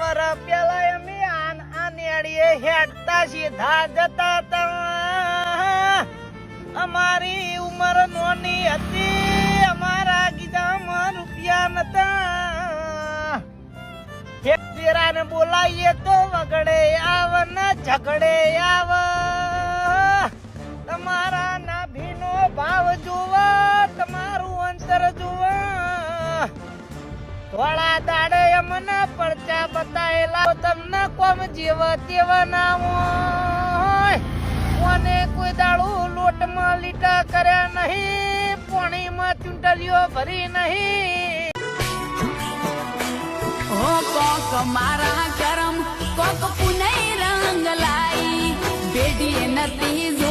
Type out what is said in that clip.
વર પેલા અમે આનેડીએ હેડતા સીધા જતા હતા. અમારી ઉંમર નોની હતી, અમારા ગીધામાં રૂપિયા નતા. ફેરાને બોલાઈએ તો વગડે આવ ને ઝઘડે આવ. તમારા નાભીનો ભાવ જોવા, તમારું અંતર જોવા. થોડા દાડે અમને પડચા બતાયેલા, તમને કોમ જેવા તેવા ના હોય. કોને કોઈ દાડું લોટમાં લીટા કર્યા નહીં, પાણીમાં ચૂંટલીઓ ભરી નહીં. ઓ કોક મારા કરમ કોક પુનઈ રંગ લાઈ બેડી નથી જો